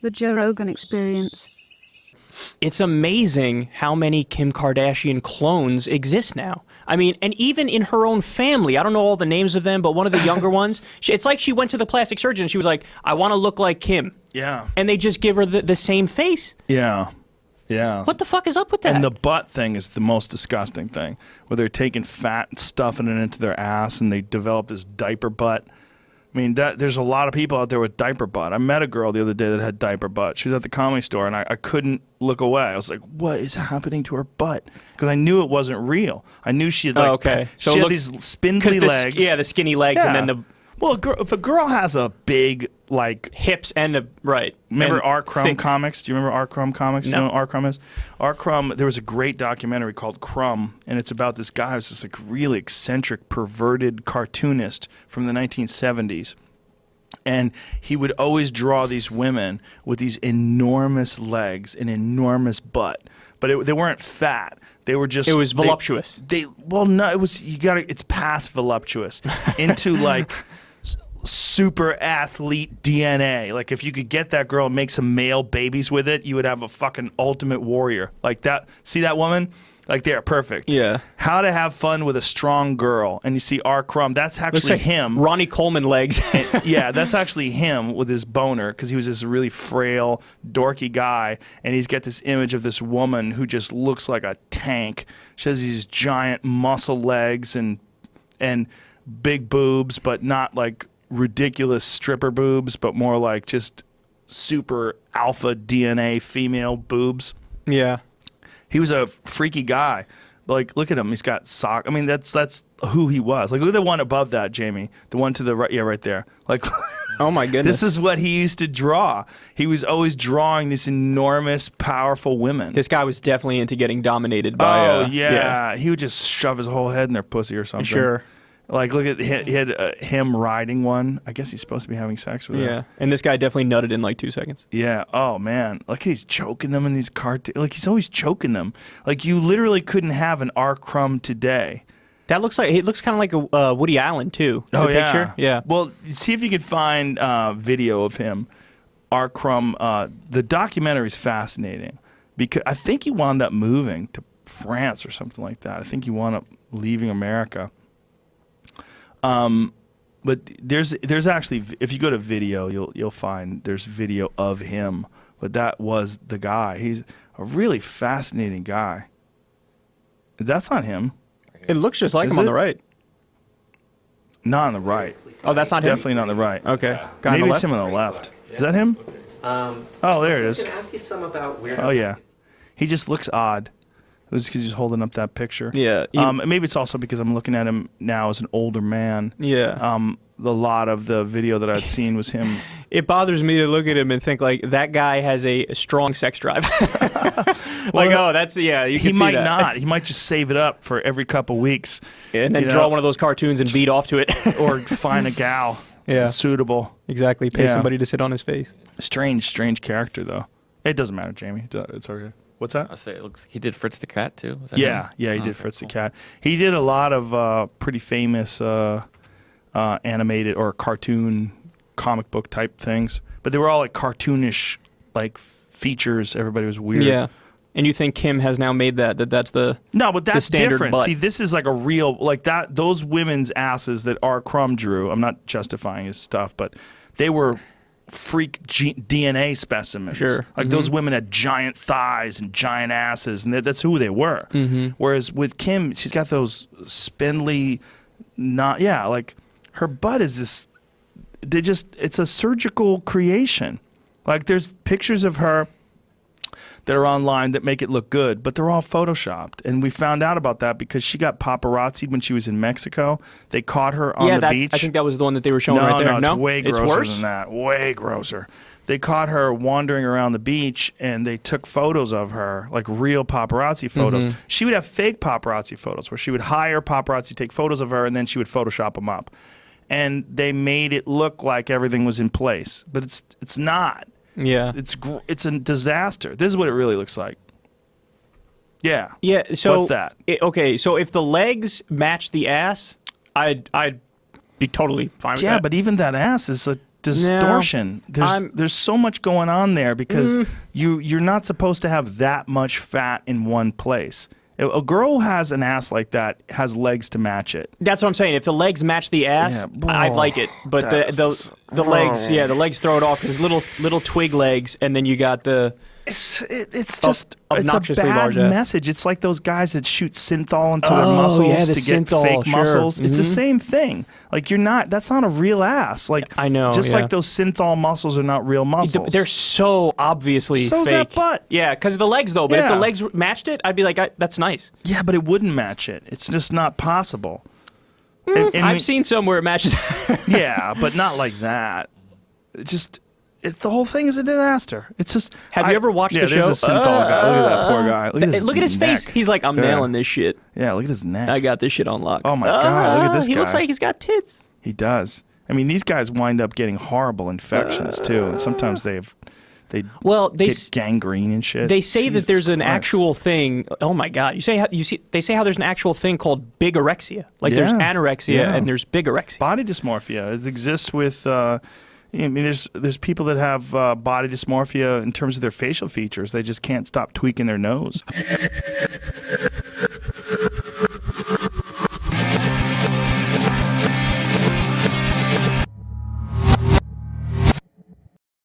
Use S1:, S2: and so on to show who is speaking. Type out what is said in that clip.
S1: The Joe Rogan Experience.
S2: It's amazing how many Kim Kardashian clones exist now. I mean, and even in her own family, I don't know all the names of them, but one of the younger ones, it's like she went to the plastic surgeon and she was like, I want to look like Kim.
S3: Yeah.
S2: And they just give her the same face.
S3: Yeah. Yeah.
S2: What the fuck is up with that?
S3: And the butt thing is the most disgusting thing, where they're taking fat and stuffing it into their ass and they develop this diaper butt. I mean, there's a lot of people out there with diaper butt. I met a girl the other day that had diaper butt. She was at the Comedy Store, and I couldn't look away. I was like, what is happening to her butt? Because I knew it wasn't real. I knew she had, like,
S2: So
S3: she had these spindly legs.
S2: Yeah, the skinny legs,
S3: Yeah.
S2: and then the
S3: Well, if a girl has a big, like...
S2: hips and the... Right.
S3: Remember
S2: and
S3: R. Crumb
S2: thick.
S3: comics? Do you remember R. Crumb comics?
S2: No.
S3: You know what R. Crumb is? R. Crumb, there was a great documentary called Crumb, and it's about this guy who's this like really eccentric, perverted cartoonist from the 1970s. And he would always draw these women with these enormous legs and enormous butt. But they weren't fat. They were just...
S2: It was voluptuous.
S3: Well, no, it was... It's past voluptuous. Into, like... super athlete DNA. Like, if you could get that girl and make some male babies with it, you would have a fucking ultimate warrior. Like that. See that woman? Like, they're perfect.
S2: Yeah.
S3: How to have fun with a strong girl. And you see R. Crumb. That's actually
S2: like
S3: him.
S2: Ronnie Coleman legs.
S3: Yeah, that's actually him with his boner, because he was this really frail, dorky guy, and he's got this image of this woman who just looks like a tank. She has these giant muscle legs and big boobs, but not like ridiculous stripper boobs, but more like just super alpha DNA female boobs.
S2: Yeah.
S3: He was a freaky guy. Like, look at him. He's got sock. I mean, that's who he was. Like, look at the one above that, Jamie. The one to the right. Yeah, right there. Like,
S2: oh my goodness.
S3: This is what he used to draw. He was always drawing these enormous, powerful women.
S2: This guy was definitely into getting dominated by...
S3: Oh, yeah. He would just shove his whole head in their pussy or something.
S2: Sure.
S3: Like, look at he had him riding one. I guess he's supposed to be having sex with her.
S2: Yeah, and this guy definitely nutted in like 2 seconds.
S3: Yeah. Oh man. Like, he's choking them in these cartoons. Like, he's always choking them. Like, you literally couldn't have an R. Crumb today.
S2: That looks like... It looks kind of like a Woody Allen, too.
S3: Oh, yeah.
S2: Picture. Yeah.
S3: Well, see if you could find video of him. R. Crumb. The documentary is fascinating, because I think he wound up moving to France or something like that. I think he wound up leaving America. But there's actually, if you go to video, you'll find there's video of him. But that was the guy. He's a really fascinating guy. That's not him.
S2: It looks just like
S3: Is
S2: him on
S3: it?
S2: the right.
S3: Not on the right.
S2: Oh, that's not him?
S3: Definitely not on the right.
S2: Okay. Guy on
S3: Maybe
S2: the
S3: it's
S2: left?
S3: him on the left. Is that him? Oh, there it
S4: I
S3: is.
S4: was going to ask you some about where...
S3: Oh, yeah. He just looks odd. It was because he's holding up that picture.
S2: Yeah.
S3: Maybe it's also because I'm looking at him now as an older man.
S2: Yeah.
S3: The lot of the video that I'd seen was him.
S2: It bothers me to look at him and think, like, that guy has a strong sex drive. Like,
S3: Well,
S2: oh, that's... Yeah, you
S3: He
S2: can see
S3: might
S2: that.
S3: not. He might just save it up for every couple weeks.
S2: And then
S3: you
S2: draw
S3: know,
S2: one of those cartoons and beat off to it.
S3: or find a gal
S2: Yeah.
S3: that's suitable.
S2: Exactly. Pay
S3: Yeah.
S2: somebody to sit on his face.
S3: Strange character, though. It doesn't matter, Jamie. It's okay. What's that?
S5: I'll say it looks like he did Fritz the Cat too. Was that
S3: Yeah,
S5: him?
S3: yeah, he
S5: Oh,
S3: did
S5: okay,
S3: Fritz the
S5: cool.
S3: Cat. He did a lot of pretty famous animated or cartoon comic book type things, but they were all like cartoonish, like features. Everybody was weird.
S2: Yeah. And you think Kim has now made that's the...
S3: No, but that's
S2: standard
S3: different.
S2: butt.
S3: See, this is like a real, like that. Those women's asses that R. Crumb drew. I'm not justifying his stuff, but they were freak DNA specimens.
S2: Sure.
S3: Like those women had giant thighs and giant asses, and that's who they were. Whereas with Kim, she's got those spindly, like her butt is this. It's a surgical creation. Like, there's pictures of her that are online that make it look good, but they're all photoshopped. And we found out about that because she got paparazzi when she was in Mexico. They caught her on the beach.
S2: I think that was the one that they were showing right there.
S3: No, it's way grosser
S2: worse?
S3: than that. Way grosser. They caught her wandering around the beach, and they took photos of her, like real paparazzi photos. She would have fake paparazzi photos where she would hire paparazzi to take photos of her, and then she would Photoshop them up. And they made it look like everything was in place, but it's not.
S2: Yeah.
S3: It's a disaster. This is what it really looks like. Yeah.
S2: Yeah, so...
S3: What's that?
S2: Okay, so if the legs match the ass, I'd be totally fine with that.
S3: Yeah, but even that ass is distortion. There's so much going on there because you're not supposed to have that much fat in one place. A girl who has an ass like that has legs to match it.
S2: That's what I'm saying. If the legs match the ass, I'd like it. But the legs, the legs throw it off because little twig legs, and then you got the.
S3: It's just
S2: obnoxiously
S3: it's a bad
S2: large ass.
S3: message. It's like those guys that shoot synthol into their muscles
S2: the
S3: to get
S2: synthol,
S3: fake
S2: sure.
S3: muscles. It's the same thing. Like that's not a real ass. Like
S2: I know.
S3: Just like those synthol muscles are not real muscles.
S2: They're so obviously
S3: So's
S2: fake.
S3: that butt.
S2: Yeah, because of the legs though. But if the legs matched it, I'd be like, that's nice.
S3: Yeah, but it wouldn't match it. It's just not possible.
S2: I've seen some where it matches.
S3: Yeah, but not like that. The whole thing is a disaster. It's just.
S2: Have you ever watched the show?
S3: There's a synthol guy. Look at that poor guy.
S2: Look at his face. He's like, I'm nailing this shit.
S3: Yeah, look at his neck.
S2: I got this shit on lock.
S3: Oh my god, look at this guy.
S2: He looks like he's got tits.
S3: He does. I mean, these guys wind up getting horrible infections too, and sometimes they get gangrene and shit.
S2: They say
S3: Jesus
S2: that there's an
S3: Christ.
S2: actual thing. Oh my god! They say how there's an actual thing called bigorexia. Like there's anorexia and there's bigorexia.
S3: Body dysmorphia. It exists with. I mean, there's people that have body dysmorphia in terms of their facial features. They just can't stop tweaking their nose.